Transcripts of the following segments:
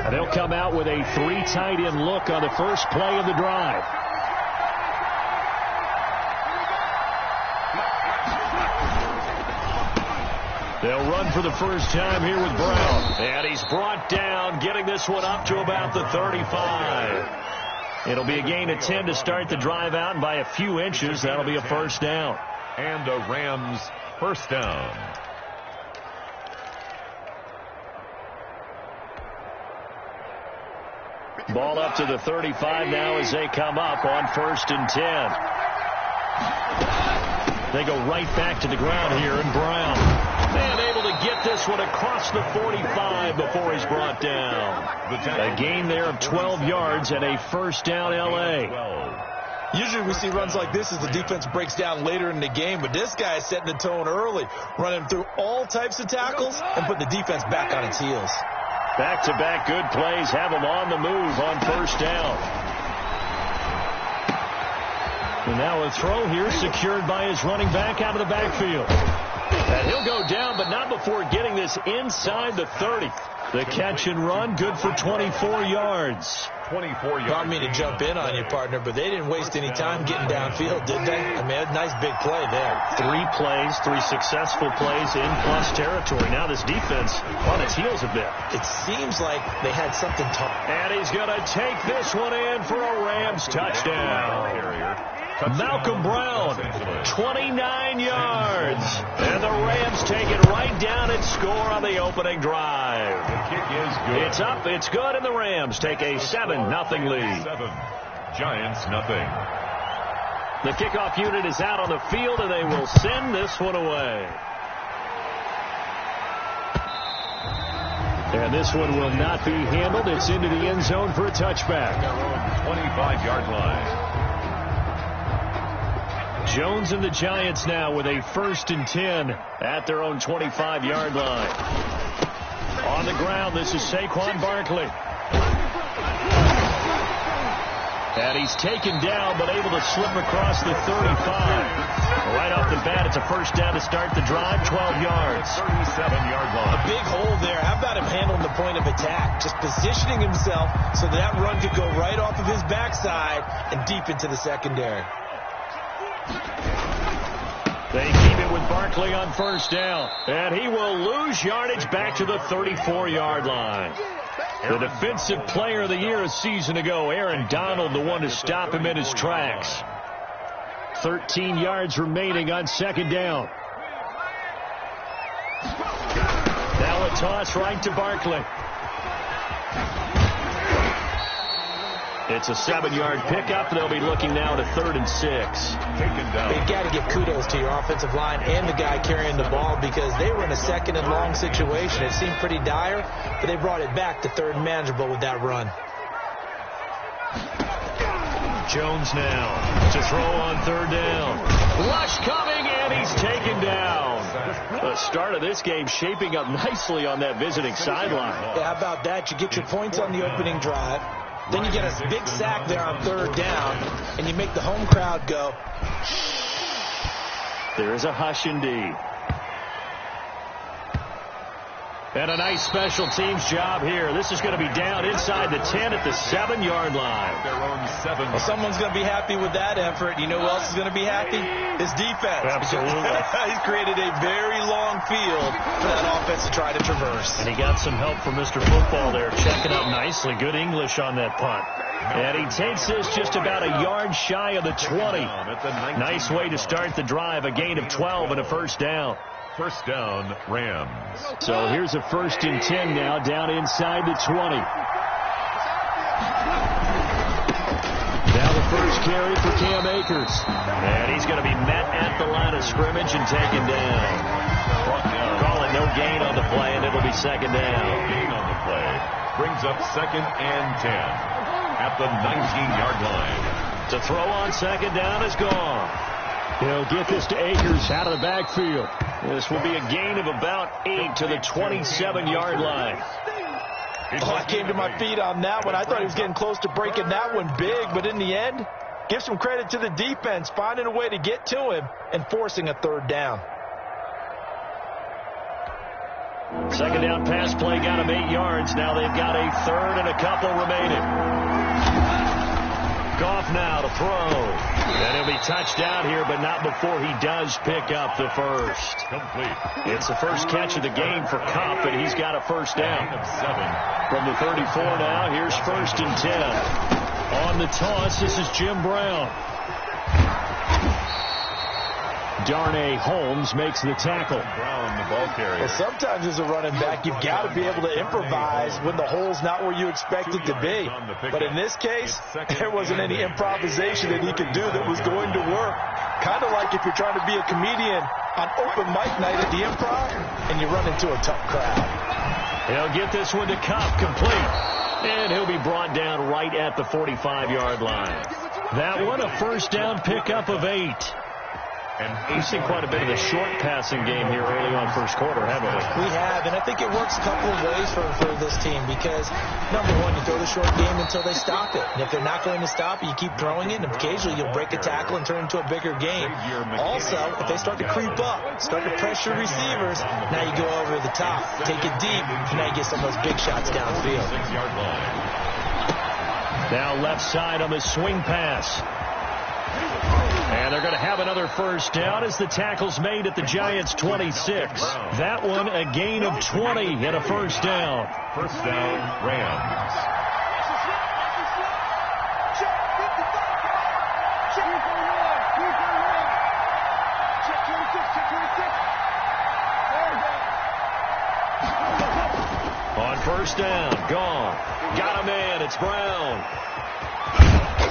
And they'll come out with a 3 tight end look on the first play of the drive. They'll run for the first time here with Brown. And he's brought down, getting this one up to about the 35. It'll be a gain of 10 to start the drive out, and by a few inches, that'll be a first down. And a Rams first down. Ball up to the 35 now as they come up on 1st and 10. They go right back to the ground here, and Brown, man, able to get this one across the 45 before he's brought down. A gain there of 12 yards and a first down, L.A. Usually we see runs like this as the defense breaks down later in the game, but this guy is setting the tone early, running through all types of tackles and putting the defense back on its heels. Back-to-back good plays have him on the move on first down. And now a throw here secured by his running back out of the backfield. And he'll go down, but not before getting this inside the 30. The catch and run, good for 24 yards. 24 yards. I don't mean to jump in on you, partner, but they didn't waste any time getting downfield, did they? I mean, a nice big play there. 3 plays, 3 successful plays in plus territory. Now this defense on its heels a bit. It seems like they had something tough. And he's going to take this one in for a Rams touchdown. Malcolm Brown, 29 yards. And the Rams take it right down and score on the opening drive. The kick is good. It's up, it's good, and the Rams take a 7-0 lead. 7. Giants nothing. The kickoff unit is out on the field, and they will send this one away. And this one will not be handled. It's into the end zone for a touchback. 25-yard line. Jones and the Giants now with a 1st and 10 at their own 25-yard line. On the ground, this is Saquon Barkley. And he's taken down, but able to slip across the 35. Right off the bat, it's a first down to start the drive, 12 yards. 37-yard line. A big hole there. How about him handling the point of attack? Just positioning himself so that run could go right off of his backside and deep into the secondary. They keep it with Barkley on first down. And he will lose yardage back to the 34-yard line. The defensive player of the year a season ago, Aaron Donald, the one to stop him in his tracks. 13 yards remaining on second down. Now a toss right to Barkley. It's a 7-yard pickup. They'll be looking now to 3rd and 6. They've got to give kudos to your offensive line and the guy carrying the ball because they were in a 2nd and long situation. It seemed pretty dire, but they brought it back to 3rd and manageable with that run. Jones now to throw on 3rd down. Rush coming, and he's taken down. The start of this game shaping up nicely on that visiting sideline. Yeah, how about that? You get your points on the opening drive. Then you get a big sack there on 3rd down, and you make the home crowd go. There is a hush indeed. And a nice special teams job here. This is going to be down inside the 10 at the 7-yard line. Their own 7. Well, someone's going to be happy with that effort. You know who else is going to be happy? His defense. Absolutely. He's created a very long field for that offense to try to traverse. And he got some help from Mr. Football there, checking up nicely. Good English on that punt. And he takes this just about a yard shy of the 20. Nice way to start the drive. A gain of 12 and a first down. First down, Rams. So here's a 1st and 10 now down inside the 20. Now the first carry for Cam Akers. And he's going to be met at the line of scrimmage and taken down. Calling no gain on the play, and it'll be 2nd down. No gain on the play. Brings up 2nd and 10 at the 19-yard line. To throw on 2nd down is gone. He'll get this to Akers out of the backfield. This will be a gain of about 8 to the 27-yard line. Oh, I came to my feet on that one. I thought he was getting close to breaking that one big, but in the end, give some credit to the defense, finding a way to get to him and forcing a third down. Second down pass play got him 8 yards. Now they've got a third and a couple remaining. Goff now to throw. And he'll be touched down here, but not before he does pick up the first. Complete. It's the first catch of the game for Kupp, and he's got a first down. From the 34 now, here's 1st and 10. On the toss, this is Jim Brown. Darnay Holmes makes the tackle. Brown, the ball carrier. Well, sometimes as a running back, you've got to be able to improvise when the hole's not where you expect it to be. But in this case, there wasn't any improvisation that he could do that was going to work. Kind of like if you're trying to be a comedian on open mic night at the Improv and you run into a tough crowd. He'll get this one to Kupp, complete. And he'll be brought down right at the 45-yard line. That one, a first down pickup of 8. We've seen quite a bit of the short passing game here early on first quarter, haven't we? We have, and I think it works a couple of ways for this team because, number one, you throw the short game until they stop it. And if they're not going to stop it, you keep throwing it, and occasionally you'll break a tackle and turn it into a bigger game. Also, if they start to creep up, start to pressure receivers, now you go over the top, take it deep, and now you get some of those big shots downfield. Now left side on the swing pass. And they're going to have another first down as the tackle's made at the Giants' 26. That one a gain of 20 and a first down. First down, Rams. On first down, gone. Got him in. It's Brown.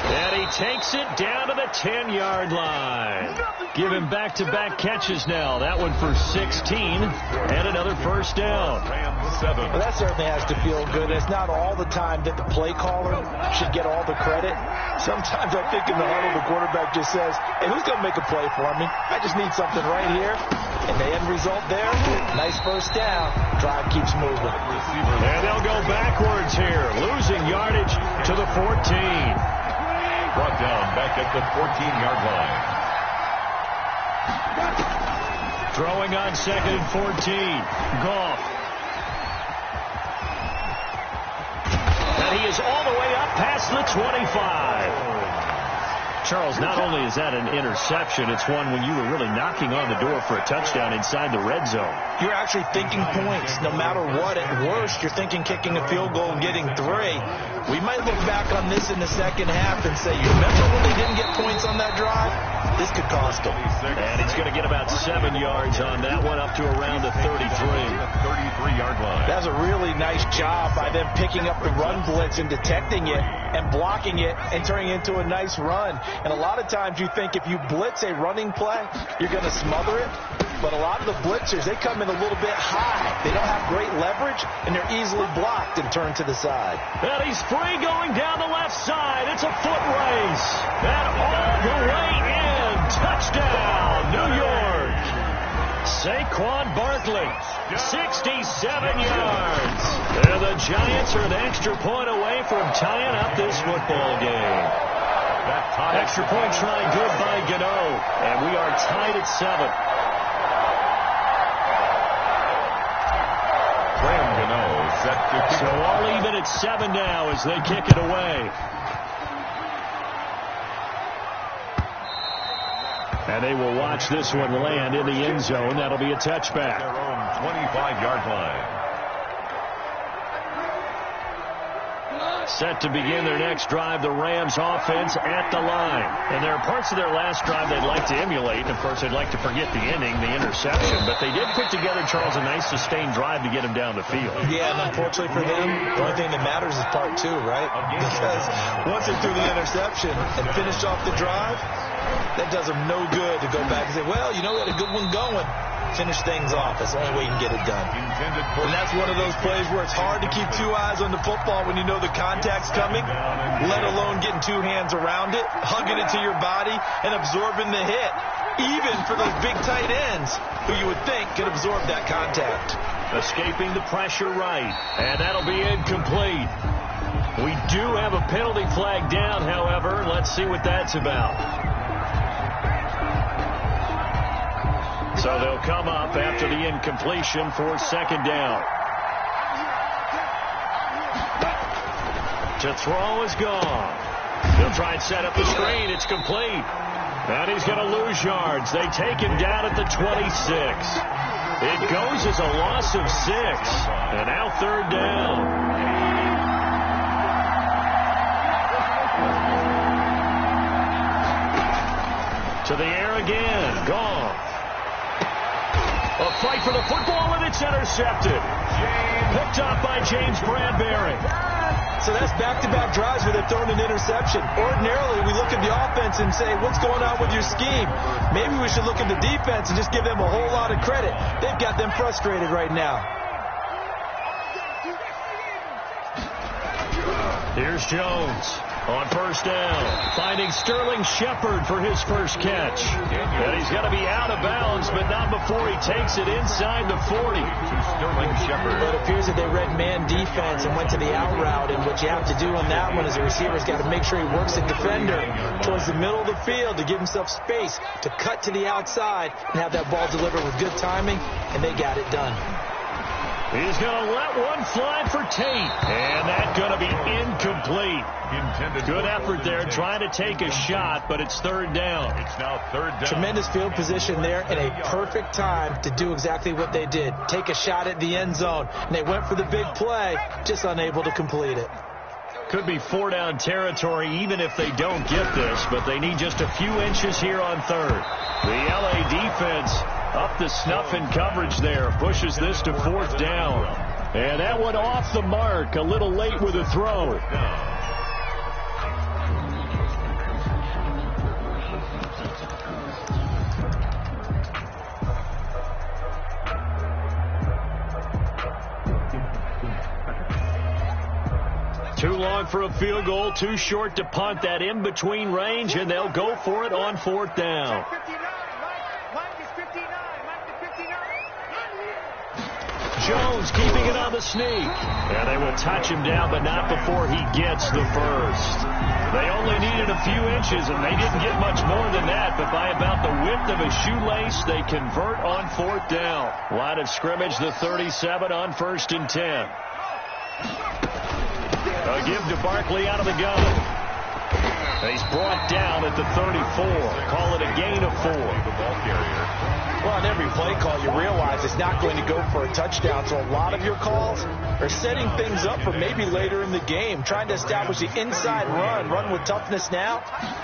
And he takes it down to the 10-yard line. Give him back-to-back catches now. That one for 16 and another first down. Well, that certainly has to feel good. It's not all the time that the play caller should get all the credit. Sometimes I think in the huddle the quarterback just says, hey, who's going to make a play for me? I just need something right here. And the end result there, nice first down. Drive keeps moving. And they'll go backwards here, losing yardage to the 14. Brought down back at the 14-yard line. Throwing on 2nd and 14. Goff. And he is all the way up past the 25. Charles, not only is that an interception, it's one when you were really knocking on the door for a touchdown inside the red zone. You're actually thinking points. No matter what, at worst, you're thinking kicking a field goal and getting 3. We might look back on this in the second half and say, you remember when they didn't get points on that drive? This could cost them. And he's going to get about 7 yards on that one, up to around the 33. 33-yard line. That's a really nice job by them picking up the run blitz and detecting it and blocking it and turning it into a nice run. And a lot of times you think if you blitz a running play, you're going to smother it. But a lot of the blitzers, they come in a little bit high. They don't have great leverage, and they're easily blocked and turned to the side. And he's free going down the left side. It's a foot race. And all the way in. Touchdown, New York. Saquon Barkley, 67 yards. And the Giants are an extra point away from tying up this football game. Extra point trying good by Gano. And we are tied at 7. So all even at 7 now as they kick it away. And they will watch this one land in the end zone. That'll be a touchback. Their own 25-yard line. Set to begin their next drive, the Rams offense at the line. And there are parts of their last drive they'd like to emulate. And, of course, they'd like to forget the ending, the interception. But they did put together, Charles, a nice sustained drive to get him down the field. Yeah, and unfortunately for them, the only thing that matters is part 2, right? Because once they threw the interception and finished off the drive, that does them no good to go back and say, well, you know, we had a good one going. Finish things off. That's the only way you can get it done. And that's one of those plays where it's hard to keep 2 eyes on the football when you know the contact's coming, let alone getting 2 hands around it, hugging it to your body, and absorbing the hit, even for those big tight ends who you would think could absorb that contact. Escaping the pressure right. And that'll be incomplete. We do have a penalty flag down, however. Let's see what that's about. So they'll come up after the incompletion for second down. To throw is gone. He'll try and set up the screen. It's complete. And he's going to lose yards. They take him down at the 26. It goes as a loss of 6. And now third down. To the air again. Gone. A fight for the football, and it's intercepted. Picked up by James Bradbury. So that's back-to-back drives where they've thrown an interception. Ordinarily, we look at the offense and say, what's going on with your scheme? Maybe we should look at the defense and just give them a whole lot of credit. They've got them frustrated right now. Here's Jones on first down, finding Sterling Shepard for his first catch. And he's going to be out of bounds, but not before he takes it inside the 40. Sterling Shepard. It appears that they read man defense and went to the out route, and what you have to do on that one is the receiver's got to make sure he works the defender towards the middle of the field to give himself space to cut to the outside and have that ball delivered with good timing, and they got it done. He's going to let one fly for Tate, and that's going to be incomplete. Good effort there trying to take a shot, but it's third down. It's now third down. Tremendous field position there and a perfect time to do exactly what they did. Take a shot at the end zone, and they went for the big play, just unable to complete it. Could be four-down territory even if they don't get this, but they need just a few inches here on third. The L.A. defense up the snuff in coverage there, pushes this to fourth down. And that one off the mark, a little late with a throw. Too long for a field goal, too short to punt. That in-between range, and they'll go for it on fourth down. Jones keeping it on the sneak. And they will touch him down, but not before he gets the first. They only needed a few inches, and they didn't get much more than that, but by about the width of a shoelace, they convert on fourth down. Line of scrimmage, the 37 on 1st and 10. A give to Barkley out of the gun. He's brought down at the 34. Call it a gain of 4. The ball carrier. Well, on every play call, you realize it's not going to go for a touchdown. So a lot of your calls are setting things up for maybe later in the game, trying to establish the inside run with toughness now,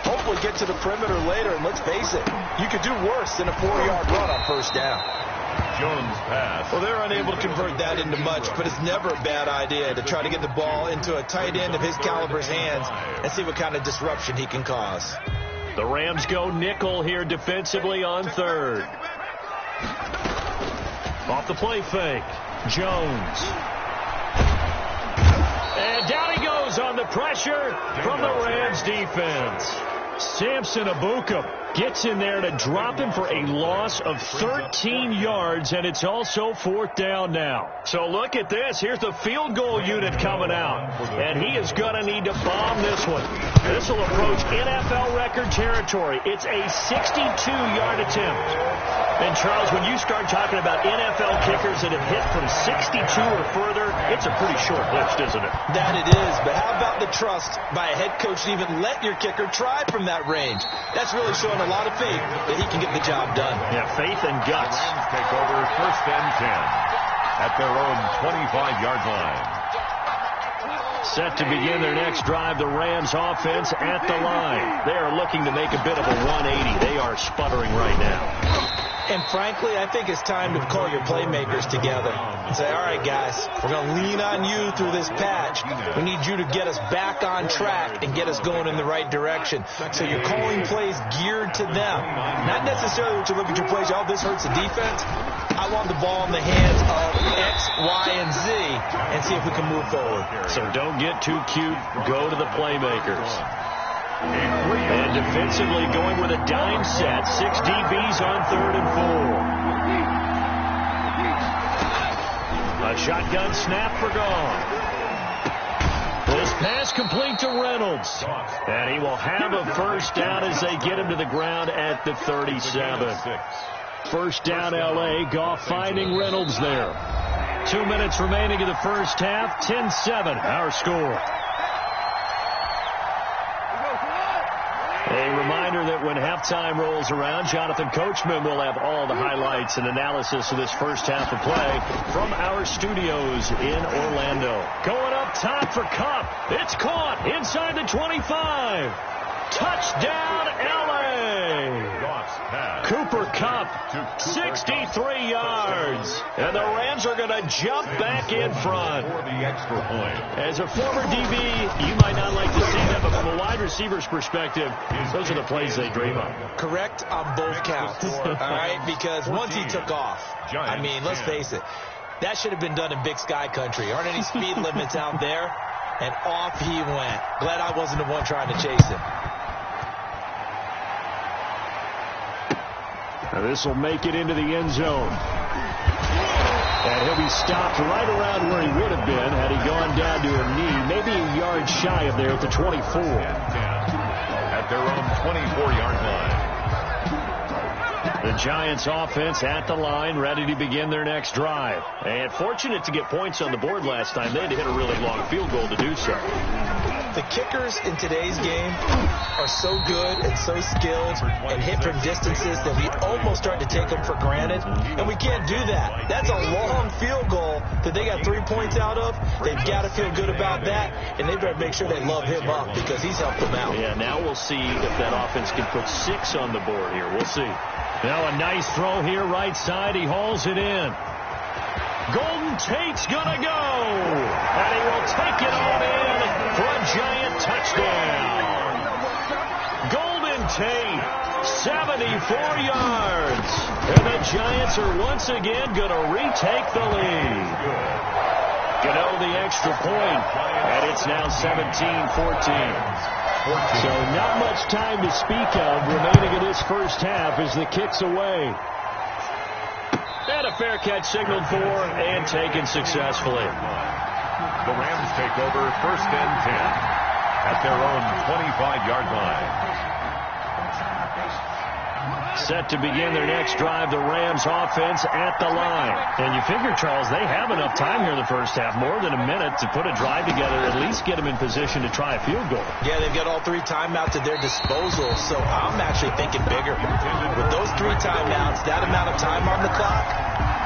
hopefully get to the perimeter later. And let's face it, you could do worse than a 4-yard run on first down. Jones pass. Well, they're unable to convert that into much, but it's never a bad idea to try to get the ball into a tight end of his caliber's hands and see what kind of disruption he can cause. The Rams go nickel here defensively on third. Off the play fake. Jones. And down he goes on the pressure from the Rams defense. Samson Ebukam gets in there to drop him for a loss of 13 yards, and it's also fourth down now. So look at this. Here's the field goal unit coming out, and he is going to need to bomb this one. This will approach NFL record territory. It's a 62-yard attempt. And, Charles, when you start talking about NFL kickers that have hit from 62 or further, it's a pretty short list, isn't it? That it is, but how about the trust by a head coach to even let your kicker try from that range? That's really showing a lot of faith that he can get the job done. Yeah, faith and guts. Rams take over 1st and 10 at their own 25-yard line. Set to begin their next drive, the Rams offense at the line. They are looking to make a bit of a 180. They are sputtering right now. And frankly, I think it's time to call your playmakers together and say, all right, guys, we're going to lean on you through this patch. We need you to get us back on track and get us going in the right direction. So you're calling plays geared to them. Not necessarily what you look at your plays, oh, this hurts the defense. I want the ball in the hands of X, Y, and Z and see if we can move forward. So don't get too cute. Go to the playmakers. And defensively going with a dime set. 6 DBs on 3rd and 4. A shotgun snap for Gone. This pass complete to Reynolds. And he will have a first down as they get him to the ground at the 37. First down, L.A. Goff finding Reynolds there. 2 minutes remaining in the first half. 10-7, our score. A reminder that when halftime rolls around, Jonathan Coachman will have all the highlights and analysis of this first half of play from our studios in Orlando. Going up top for Kupp. It's caught inside the 25. Touchdown, L.A. Cooper Kupp, 63 yards. And the Rams are going to jump back in front. For the extra point. As a former DB, you might not like to see that, but from a wide receiver's perspective, those are the plays they dream of. Correct on both counts, all right? Because once he took off, I mean, let's face it, that should have been done in Big Sky country. Aren't any speed limits out there? And off he went. Glad I wasn't the one trying to chase him. Now this will make it into the end zone. And he'll be stopped right around where he would have been had he gone down to a knee, maybe a yard shy of there at the 24. At their own 24-yard line. The Giants offense at the line, ready to begin their next drive. And fortunate to get points on the board last time. They had to hit a really long field goal to do so. The kickers in today's game are so good and so skilled and hit from distances that we almost start to take them for granted. And we can't do that. That's a long field goal that they got 3 points out of. They've got to feel good about that. And they better make sure they love him up because he's helped them out. Yeah, now we'll see if that offense can put 6 on the board here. We'll see. Now a nice throw here, right side. He hauls it in. Golden Tate's going to go. And he will take it on in for a Giant touchdown. Golden Tate, 74 yards. And the Giants are once again going to retake the lead. Gano the extra point, and it's now 17-14. So not much time to speak of remaining in this first half as the kick's away. And a fair catch signaled for and taken successfully. The Rams take over first and 10 at their own 25-yard line. Set to begin their next drive, the Rams offense at the line. And you figure, Charles, they have enough time here in the first half, more than a minute, to put a drive together, at least get them in position to try a field goal. Yeah, they've got all 3 timeouts at their disposal, so I'm actually thinking bigger. With those 3 timeouts, that amount of time on the clock,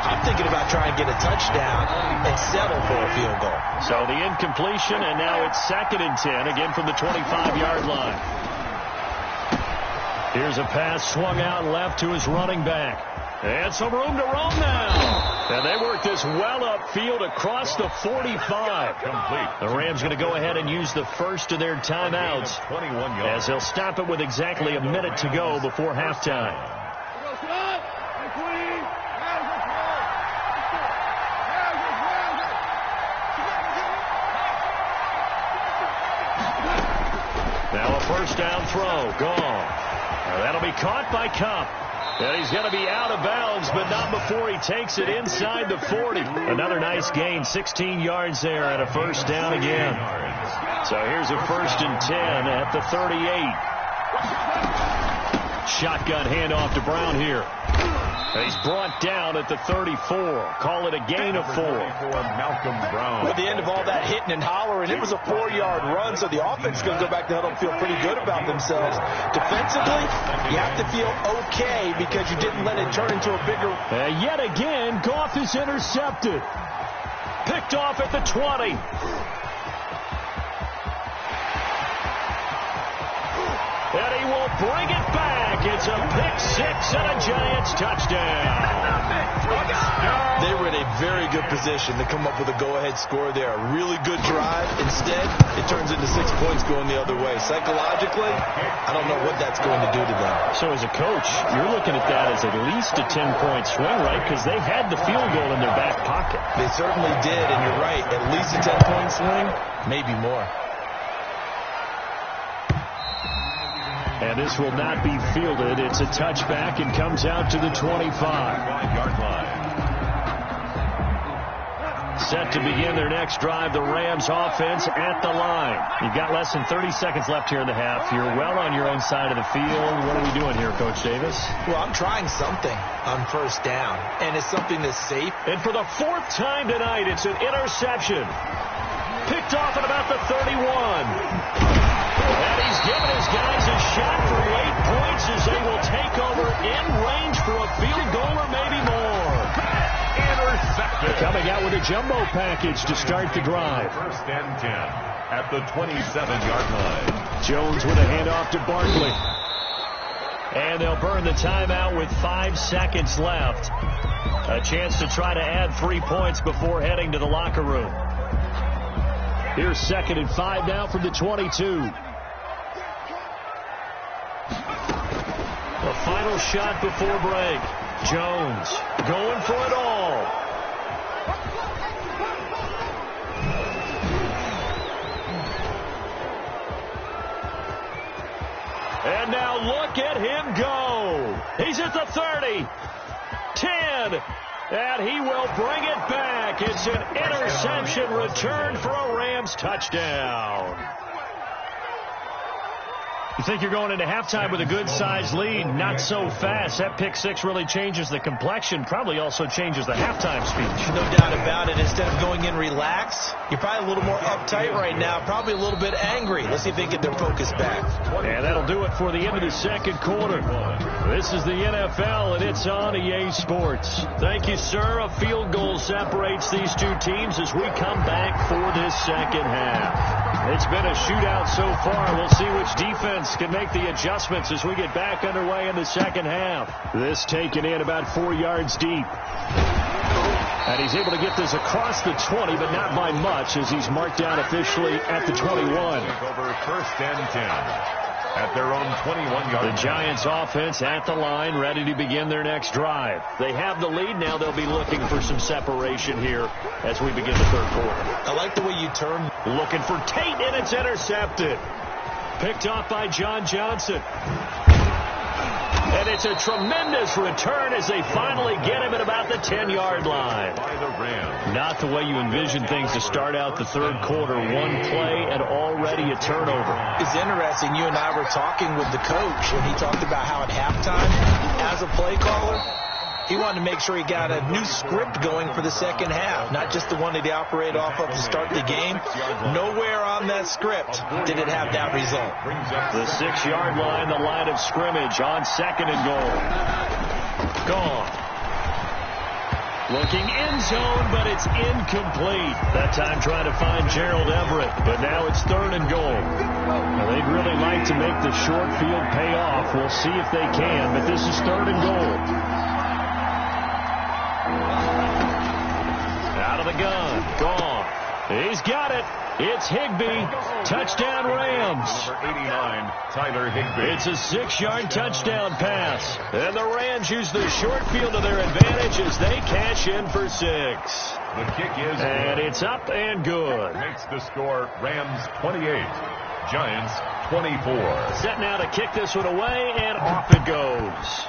I'm thinking about trying to get a touchdown and settle for a field goal. So the incompletion, and now it's 2nd and 10, again from the 25-yard line. Here's a pass swung out left to his running back. And some room to roam now. And they work this well upfield across the 45. Complete. The Rams going to go ahead and use the first of their timeouts 21 yards. as they'll stop it with exactly a minute to go before halftime. Now a first down throw. Gone. That'll be caught by Kupp. And he's going to be out of bounds, but not before he takes it inside the 40. Another nice gain, 16 yards there, and a first down again. So here's a first and 10 at the 38. Shotgun handoff to Brown here. He's brought down at the 34. Call it a gain of 4. Malcolm Brown. At the end of all that hitting and hollering, it was a 4-yard run, so the offense is going to go back to huddle and feel pretty good about themselves. Defensively, you have to feel okay because you didn't let it turn into a bigger... Yet again, Goff is intercepted. Picked off at the 20. And he will bring it back. It's a pick 6 and a Giants touchdown. They were in a very good position to come up with a go-ahead score there. A really good drive. Instead, it turns into 6 points going the other way. Psychologically, I don't know what that's going to do to them. So as a coach, you're looking at that as at least a 10-point swing, right? Because they had the field goal in their back pocket. They certainly did, and you're right. At least a 10-point swing, maybe more. And this will not be fielded. It's a touchback and comes out to the 25. 5-yard line. set to begin their next drive. The Rams offense at the line. You've got less than 30 seconds left here in the half. You're well on your own side of the field. What are we doing here, Coach Davis? Well, I'm trying something on first down, and it's something that's safe. And for the fourth time tonight, it's an interception. Picked off at about the 31. And he's given his guys a shot for late points as they will take over in range for a field goal or maybe more. Intercepted. Coming out with a jumbo package to start the drive. First and 10 at the 27-yard line. Jones with a handoff to Barkley. And they'll burn the timeout with 5 seconds left. A chance to try to add 3 points before heading to the locker room. Here's 2nd and 5 now from the 22. The final shot before break. Jones going for it all. And now look at him go. He's at the 30. 10. And he will bring it back. It's an interception return for a Rams touchdown. You think you're going into halftime with a good-sized lead. Not so fast. That pick six really changes the complexion. Probably also changes the halftime speech. No doubt about it. Instead of going in relaxed, you're probably a little more uptight right now. Probably a little bit angry. Let's see if they get their focus back. And that'll do it for the end of the second quarter. This is the NFL, and it's on EA Sports. Thank you, sir. A field goal separates these two teams as we come back for this second half. It's been a shootout so far. We'll see which defense can make the adjustments as we get back underway in the second half. This taken in about 4 yards deep. And he's able to get this across the 20, but not by much as he's marked down officially at the 21. Over first and 10 at their own 21-yard line. The Giants offense at the line, ready to begin their next drive. They have the lead now. They'll be looking for some separation here as we begin the third quarter. I like the way you turn. Looking for Tate, and it's intercepted. Picked off by John Johnson. And it's a tremendous return as they finally get him at about the 10-yard line. By the Rams. Not the way you envision things to start out the third quarter. One play and already a turnover. It's interesting. You and I were talking with the coach, and he talked about how at halftime, as a play caller, he wanted to make sure he got a new script going for the second half, not just the one that he operated off of to start the game. Nowhere on that script did it have that result. The 6-yard line, the line of scrimmage on 2nd and goal. Gone. Looking end zone, but it's incomplete. That time trying to find Gerald Everett, but now it's 3rd and goal. Now they'd really like to make the short field pay off. We'll see if they can, but this is 3rd and goal. Out of the gun. Gone. He's got it. It's Higbee. Touchdown Rams. Number 89, Tyler Higbee. It's a 6-yard touchdown pass. And the Rams use the short field to their advantage as they cash in for 6. The kick is and it's up and good. Makes the score Rams 28, Giants 24. Set now to kick this one away, and off it goes.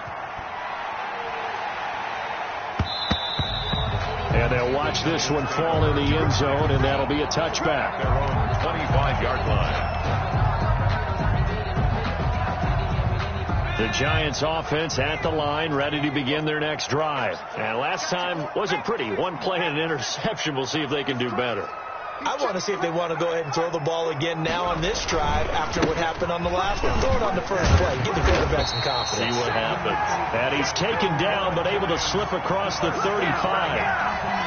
And they'll watch this one fall in the end zone, and that'll be a touchback. Their own 25-yard line. The Giants offense at the line, ready to begin their next drive. And last time wasn't pretty. One play and an interception. We'll see if they can do better. I want to see if they want to go ahead and throw the ball again now on this drive after what happened on the last one. Throw it on the first play. Give the quarterback some confidence. See what happens. And he's taken down, but able to slip across the 35.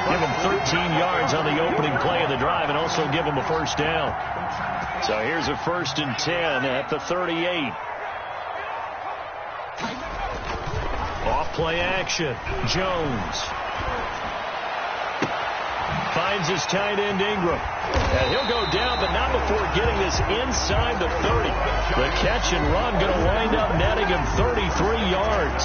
Give him 13 yards on the opening play of the drive and also give him a first down. So here's a 1st and 10 at the 38. Off play action. Jones. Finds his tight end Ingram. And he'll go down, but not before getting this inside the 30. The catch and run going to wind up netting him 33 yards.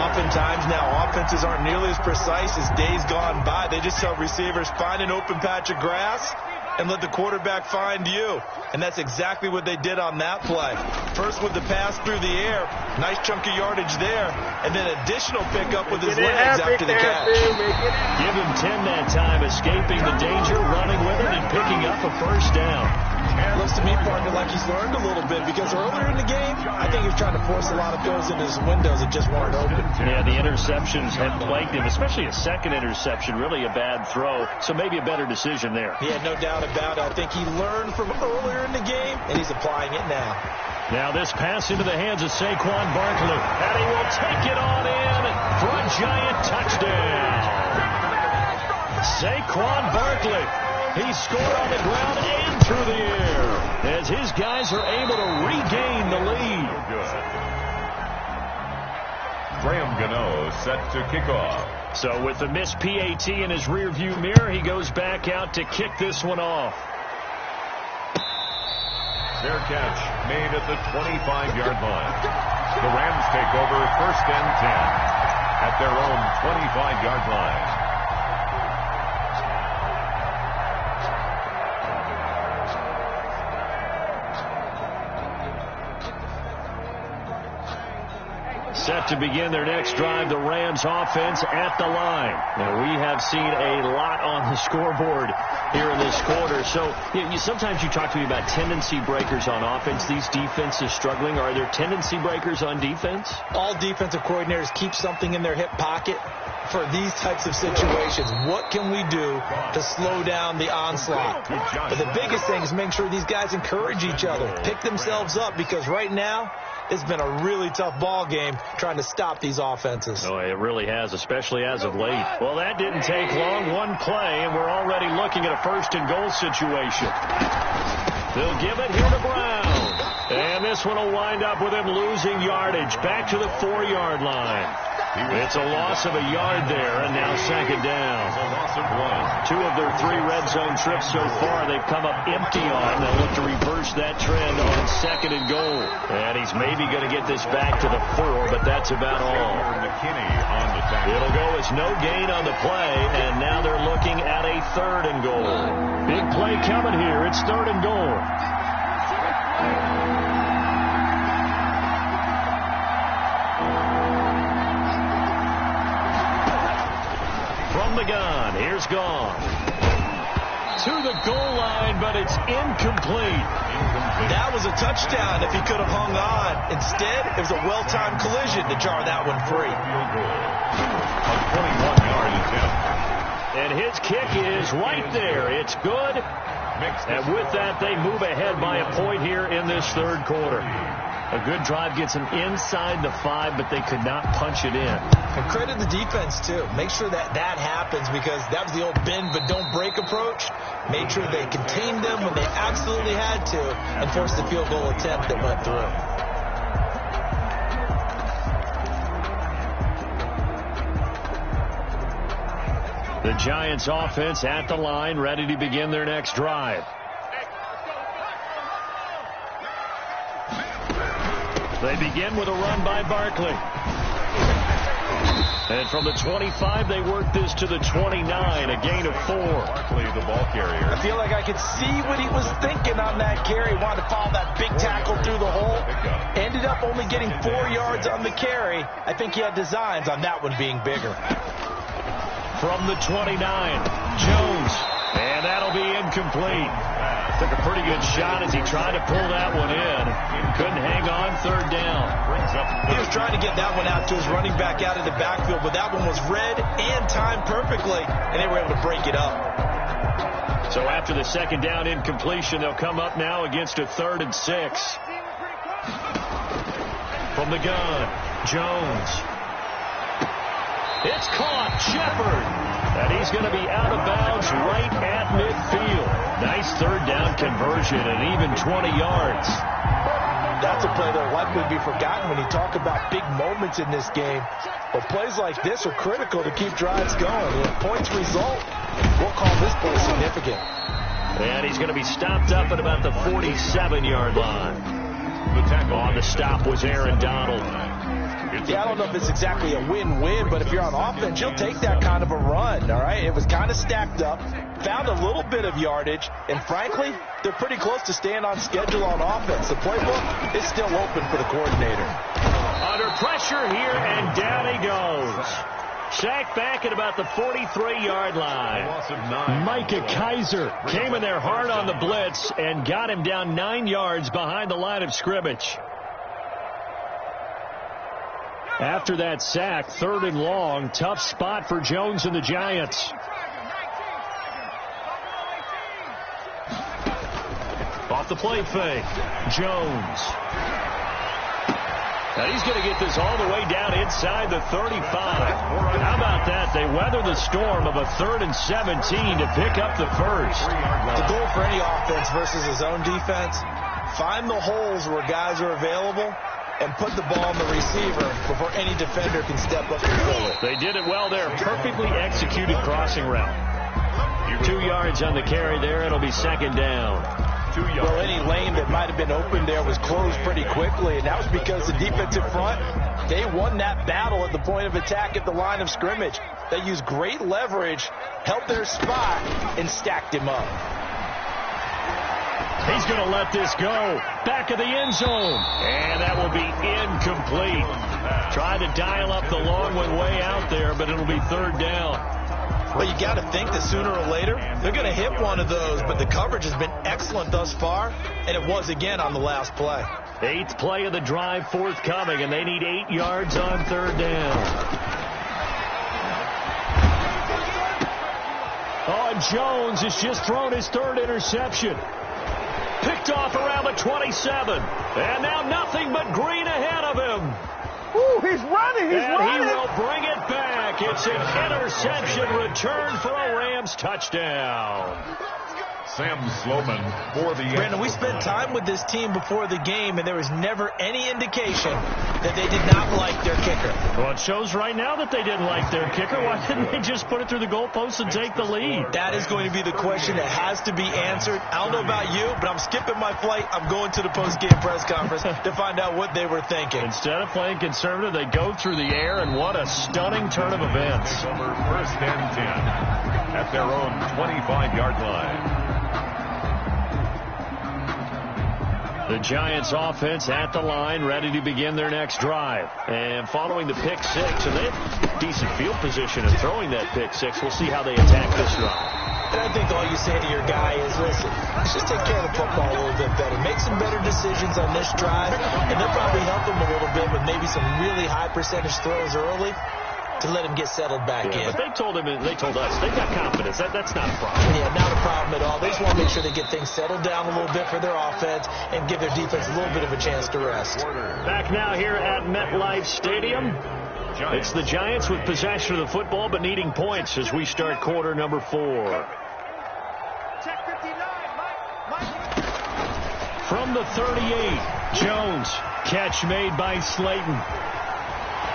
Oftentimes now, offenses aren't nearly as precise as days gone by. They just tell receivers, find an open patch of grass and let the quarterback find you. And that's exactly what they did on that play. First with the pass through the air, nice chunk of yardage there, and then additional pickup with his legs after the catch. Give him 10 that time, escaping the danger, running with it, and picking up a first down. Looks to me, partner, like he's learned a little bit, because earlier in the game, I think he was trying to force a lot of throws into his windows that just weren't open. Yeah, the interceptions have plagued him, especially a second interception, really a bad throw, so maybe a better decision there. Yeah, no doubt about it. I think he learned from earlier in the game, and he's applying it now. Now this pass into the hands of Saquon Barkley, and he will take it on in for a giant touchdown. Saquon Barkley, he scored on the ground and through the air as his guys are able to regain the lead. Graham Gano set to kick off. So with the missed PAT in his rearview mirror, he goes back out to kick this one off. Fair catch made at the 25-yard line. The Rams take over 1st and 10 at their own 25-yard line. Set to begin their next drive, the Rams offense at the line. Now, we have seen a lot on the scoreboard here in this quarter. So sometimes you talk to me about tendency breakers on offense. These defenses struggling. Are there tendency breakers on defense? All defensive coordinators keep something in their hip pocket for these types of situations. What can we do to slow down the onslaught? But the biggest thing is make sure these guys encourage each other, pick themselves up, because right now, it's been a really tough ball game trying to stop these offenses. Oh, it really has, especially as of late. Well, that didn't take long. One play, and we're already looking at a 1st and goal situation. They'll give it here to Brown. And this one will wind up with him losing yardage back to the 4-yard line. It's a loss of a yard there, and now 2nd down. 2 of their 3 red zone trips so far, they've come up empty on. They'll look to reverse that trend on 2nd and goal. And he's maybe going to get this back to the 4, but that's about all. It'll go as no gain on the play, and now they're looking at a 3rd and goal. Big play coming here. It's 3rd and goal. From the gun, here's Gone. To the goal line, but it's incomplete. That was a touchdown if he could have hung on. Instead, it was a well-timed collision to jar that one free. A 21-yard attempt. And his kick is right there. It's good. And with that, they move ahead by a point here in this 3rd quarter. A good drive gets them inside the 5, but they could not punch it in. And credit the defense, too. Make sure that happens, because that was the old bend but don't break approach. Made sure they contained them when they absolutely had to and forced the field goal attempt that went through. The Giants offense at the line, ready to begin their next drive. They begin with a run by Barkley. And from the 25, they work this to the 29, a gain of 4. Barkley, the ball carrier. I feel like I could see what he was thinking on that carry. Wanted to follow that big tackle through the hole. Ended up only getting 4 yards on the carry. I think he had designs on that one being bigger. From the 29, Jones. And that'll be incomplete. Took a pretty good shot as he tried to pull that one in. Couldn't hang on, 3rd down. He was trying to get that one out to his running back out of the backfield, but that one was read and timed perfectly, and they were able to break it up. So after the 2nd down incompletion, they'll come up now against a 3rd and 6. From the gun, Jones. It's caught, Shepard. And he's going to be out of bounds right at midfield. Nice 3rd down conversion and even 20 yards. That's a play that will likely be forgotten when you talk about big moments in this game. But plays like this are critical to keep drives going. If points result, we'll call this play significant. And he's going to be stopped up at about the 47-yard line. The tackle on the stop was Aaron Donald. Yeah, I don't know if it's exactly a win-win, but if you're on offense, you'll take that kind of a run, all right? It was kind of stacked up, found a little bit of yardage, and frankly, they're pretty close to staying on schedule on offense. The playbook is still open for the coordinator. Under pressure here, and down he goes. Sacked back at about the 43-yard line. Micah Kaiser came in there hard on the blitz and got him down 9 yards behind the line of scrimmage. After that sack, 3rd and long, tough spot for Jones and the Giants. Off the play fake, Jones. Now he's going to get this all the way down inside the 35. How about that? They weather the storm of a 3rd and 17 to pick up the first. The goal for any offense versus his own defense, find the holes where guys are available and put the ball on the receiver before any defender can step up and fill it. They did it well there. Perfectly executed crossing route. 2 yards on the carry there. It'll be 2nd down. Well, any lane that might have been open there was closed pretty quickly, and that was because the defensive front, they won that battle at the point of attack at the line of scrimmage. They used great leverage, held their spot, and stacked him up. He's going to let this go. Back of the end zone. And that will be incomplete. Tried to dial up the long one way out there, but it'll be 3rd down. Well, you got to think that sooner or later they're going to hit one of those, but the coverage has been excellent thus far, and it was again on the last play. 8th play of the drive forthcoming, and they need 8 yards on 3rd down. Oh, and Jones has just thrown his 3rd interception. Picked off around the 27. And now nothing but green ahead of him. Ooh, he's running. He's running. He will bring it back. It's an interception return for a Rams touchdown. Sam Sloman for the... Brandon, we spent time with this team before the game, and there was never any indication that they did not like their kicker. Well, it shows right now that they didn't like their kicker. Why didn't they just put it through the goalpost and take the lead? That is going to be the question that has to be answered. I don't know about you, but I'm skipping my flight. I'm going to the post-game press conference to find out what they were thinking. Instead of playing conservative, they go through the air, and what a stunning turn of events. Over 1st and 10 at their own 25-yard line. The Giants offense at the line, ready to begin their next drive. And following the pick 6, and they have decent field position in throwing that pick 6. We'll see how they attack this drive. And I think all you say to your guy is, listen, let's just take care of the football a little bit better. Make some better decisions on this drive, and they'll probably help him a little bit with maybe some really high percentage throws early to let him get settled back in. But they told us, they've got confidence. That's not a problem. Yeah, not a problem at all. They just want to make sure they get things settled down a little bit for their offense and give their defense a little bit of a chance to rest. Back now here at MetLife Stadium. It's the Giants with possession of the football, but needing points as we start quarter number 4. From the 38, Jones. Catch made by Slayton.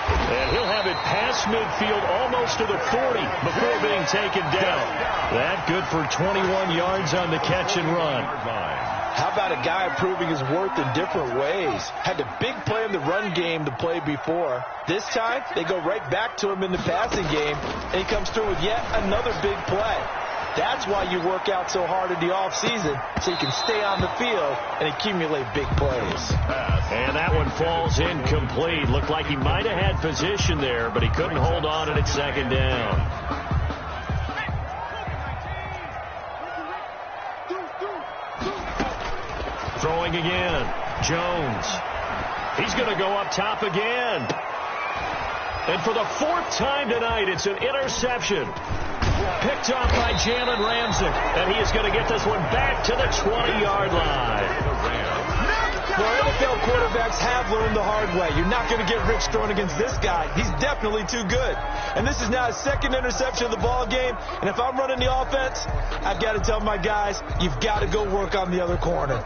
And he'll have it past midfield almost to the 40 before being taken down. That good for 21 yards on the catch and run. How about a guy proving his worth in different ways? Had a big play in the run game to play before. This time, they go right back to him in the passing game, and he comes through with yet another big play. That's why you work out so hard in the offseason, so you can stay on the field and accumulate big plays. And that one falls incomplete. Looked like he might have had position there, but he couldn't hold on, and it's 2nd down. Throwing again. Jones. He's going to go up top again. And for the 4th time tonight, it's an interception. Picked off by Jalen Ramsey. And he is going to get this one back to the 20-yard line. Well, NFL quarterbacks have learned the hard way. You're not going to get rich throwing against this guy. He's definitely too good. And this is now his 2nd interception of the ball game. And if I'm running the offense, I've got to tell my guys, you've got to go work on the other corner.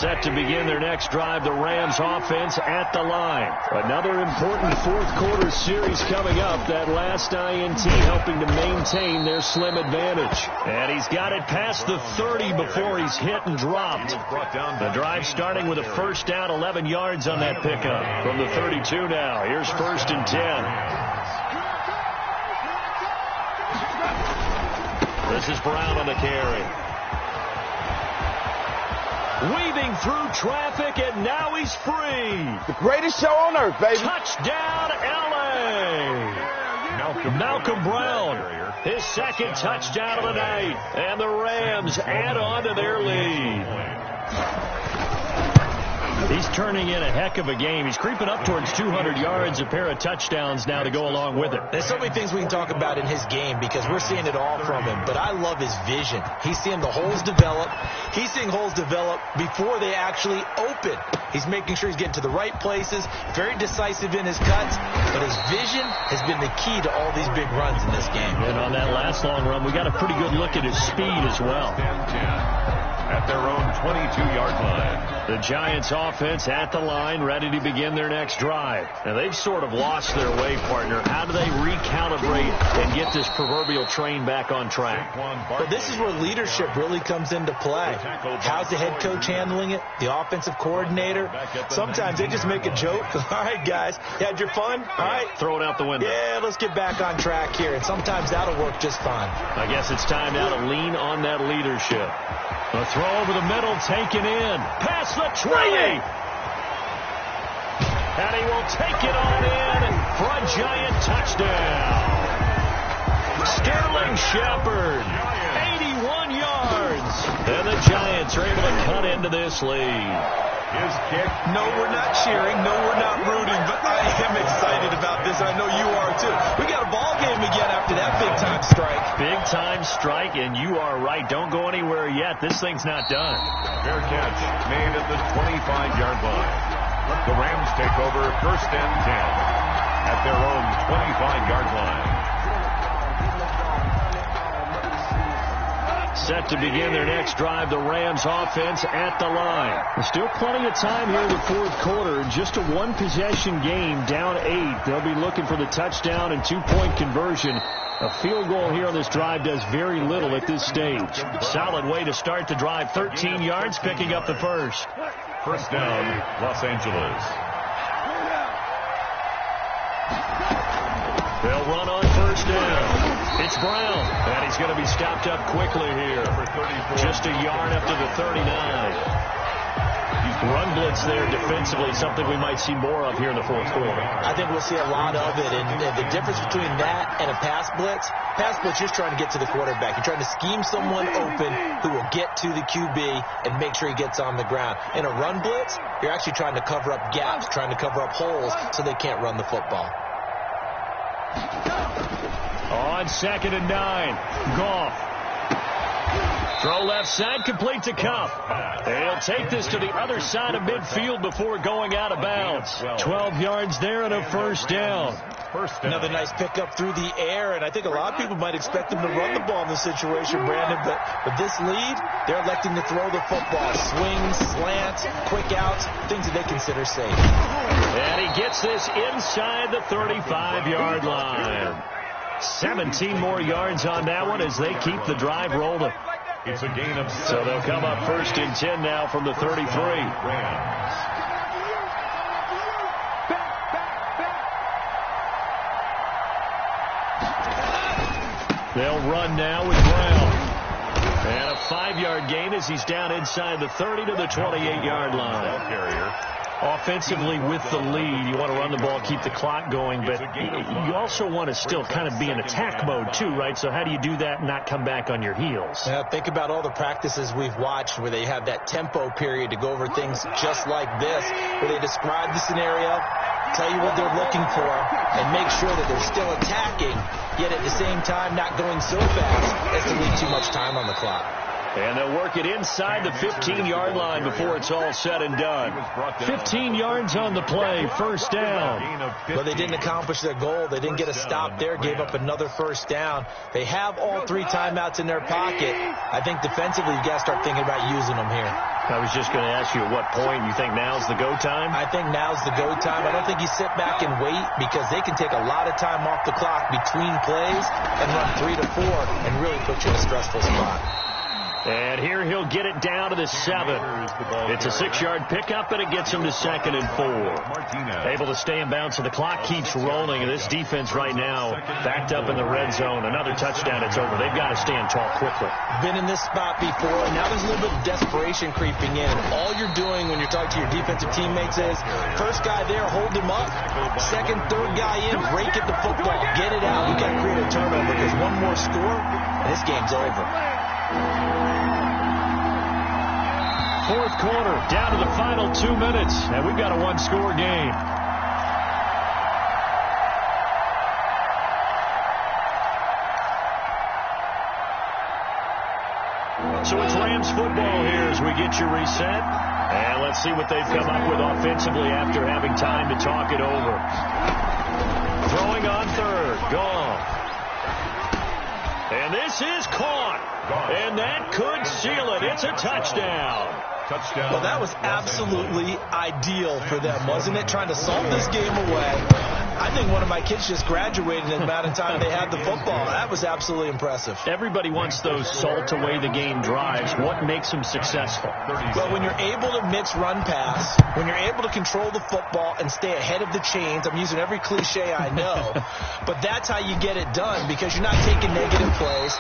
Set to begin their next drive, the Rams offense at the line. Another important 4th quarter series coming up. That last INT helping to maintain their slim advantage. And he's got it past the 30 before he's hit and dropped. The drive starting with a the first down, 11 yards on that pickup. From the 32 now, here's 1st and 10. This is Brown on the carry. Weaving through traffic, and now he's free. The greatest show on earth, baby. Touchdown, L.A. Malcolm Brown, his second touchdown of the night, and the Rams add on to their lead. He's turning in a heck of a game. He's creeping up towards 200 yards, a pair of touchdowns now to go along with it. There's so many things we can talk about in his game because we're seeing it all from him. But I love his vision. He's seeing the holes develop. He's seeing holes develop before they actually open. He's making sure he's getting to the right places, very decisive in his cuts. But his vision has been the key to all these big runs in this game. And on that last long run, we got a pretty good look at his speed as well. At their own 22-yard line. The Giants offense at the line, ready to begin their next drive. Now, they've sort of lost their way, partner. How do they recalibrate and get this proverbial train back on track? But this is where leadership really comes into play. How's the head coach handling it? The offensive coordinator? Sometimes they just make a joke. All right, guys, you had your fun? All right. Throw it out the window. Yeah, let's get back on track here. And sometimes that'll work just fine. I guess it's time now to lean on that leadership. A throw over the middle, taken in. Past the tree. And he will take it on in for a Giant touchdown. Sterling Shepard, 81 yards. And the Giants are able to cut into this lead. His kick. No, we're not cheering. No, we're not rooting. But I am excited about this. I know you are, too. We got a ball game again after that big-time strike. Big-time strike, and you are right. Don't go anywhere yet. This thing's not done. Fair catch made at the 25-yard line. The Rams take over 1st and 10 at their own 25-yard line. Set to begin their next drive, the Rams offense at the line. There's still plenty of time here in the fourth quarter. Just a one-possession game, down 8. They'll be looking for the touchdown and two-point conversion. A field goal here on this drive does very little at this stage. Solid way to start the drive. 13 yards, picking up the first. First down, Los Angeles. They'll run on first down. It's Brown, and he's going to be stopped up quickly here. Just a yard up to the 39. Run blitz there defensively, something we might see more of here in the fourth quarter. I think we'll see a lot of it, and the difference between that and a pass blitz, you're just trying to get to the quarterback. You're trying to scheme someone open who will get to the QB and make sure he gets on the ground. In a run blitz, you're actually trying to cover up gaps, trying to cover up holes so they can't run the football. On 2nd and 9, Goff. Throw left side, complete to Cup. They'll take this to the other side of midfield before going out of bounds. 12 yards there and a first down. Another nice pickup through the air, and I think a lot of people might expect them to run the ball in this situation, Brandon, but with this lead, they're electing to throw the football. Swings, slants, quick outs, things that they consider safe. And he gets this inside the 35-yard line. 17 more yards on that one as they keep the drive rolling. It's a gain of 7. So they'll come up 1st and 10 now from the 33. Rams. They'll run now with Brown. And a 5-yard gain as he's down inside the 30 to the 28-yard line. Carrier. Offensively with the lead, you want to run the ball, keep the clock going, but you also want to still kind of be in attack mode too, right? So how do you do that and not come back on your heels? Yeah, think about all the practices we've watched where they have that tempo period to go over things just like this, where they describe the scenario, tell you what they're looking for, and make sure that they're still attacking, yet at the same time not going so fast as to leave too much time on the clock. And they'll work it inside the 15-yard line before it's all said and done. 15 yards on the play, first down. But they didn't accomplish their goal. They didn't get a stop there, gave up another first down. They have all 3 timeouts in their pocket. I think defensively you've got to start thinking about using them here. I was just going to ask you at what point you think now's the go time? I think now's the go time. I don't think you sit back and wait because they can take a lot of time off the clock between plays and run 3 to 4 and really put you in a stressful spot. And here he'll get it down to the 7. It's a 6-yard pickup, and it gets him to 2nd and 4. Able to stay in bounds, so the clock keeps rolling. And this defense right now backed up in the red zone. Another touchdown, it's over. They've got to stand tall quickly. Been in this spot before, and now there's a little bit of desperation creeping in. And all you're doing when you're talking to your defensive teammates is, first guy there, hold him up. Second, third guy in, break at the football. Get it out. You got to create a turnover because one more score, and this game's over. Fourth quarter, down to the final 2 minutes, and we've got a one-score game. So it's Rams football here as we get you reset. And let's see what they've come up with offensively after having time to talk it over. Throwing on third, gone. And this is caught. And that could seal it. It's a touchdown. Well, that was absolutely ideal for them, wasn't it? Trying to salt this game away. I think one of my kids just graduated in the amount of time they had the football. That was absolutely impressive. Everybody wants those salt away the game drives. What makes them successful? Well, when you're able to mix run pass, when you're able to control the football and stay ahead of the chains, I'm using every cliche I know, but that's how you get it done because you're not taking negative plays,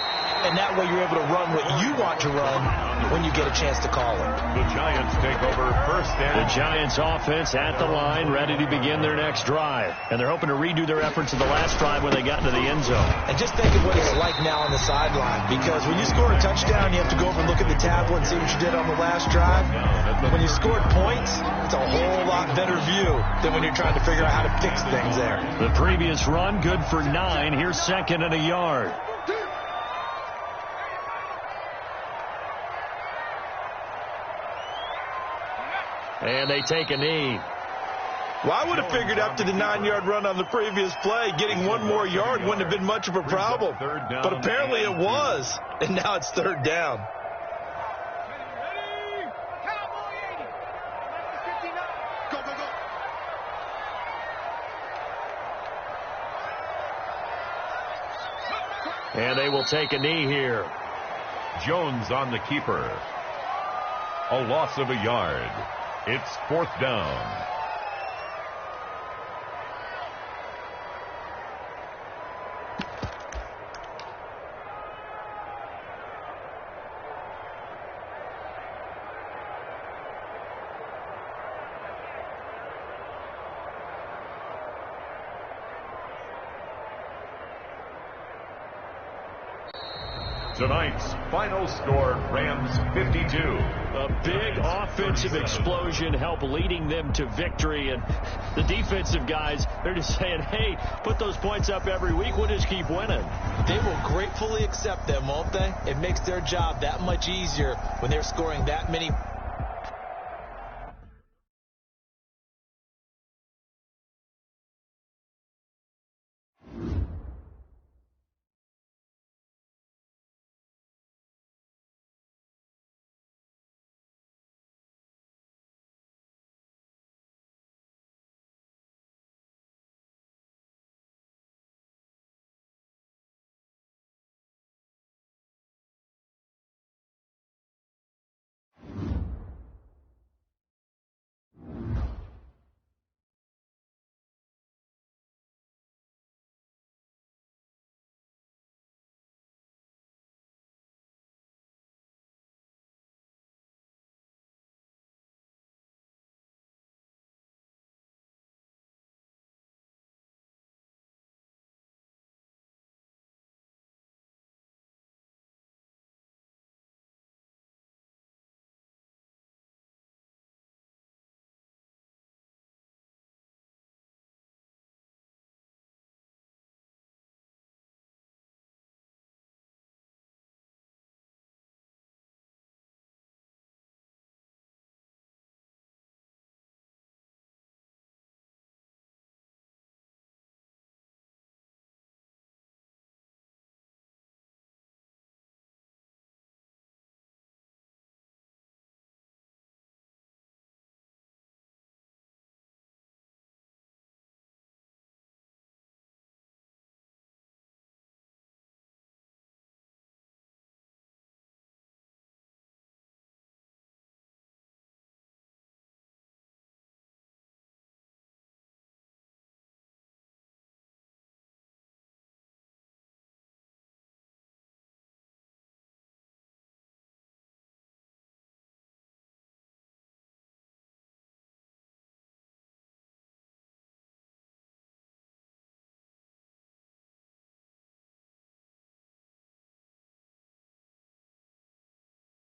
and that way you're able to run what you want to run when you get a chance to call it. The Giants take over first down. The Giants offense at the line, ready to begin their next drive. And they're hoping to redo their efforts of the last drive when they got into the end zone. And just think of what it's like now on the sideline, because when you score a touchdown, you have to go over and look at the tablet and see what you did on the last drive. When you scored points, it's a whole lot better view than when you're trying to figure out how to fix things there. The previous run, good for 9. Here's 2nd and a yard. And they take a knee. Well, I would have figured after the 9-yard run on the previous play, getting one more yard wouldn't have been much of a problem. But apparently it was. And now it's 3rd down. And they will take a knee here. Jones on the keeper. A loss of a yard. It's 4th down. Tonight's final score, Rams 52. A big offensive explosion helped leading them to victory. And the defensive guys, they're just saying, hey, put those points up every week. We'll just keep winning. They will gratefully accept them, won't they? It makes their job that much easier when they're scoring that many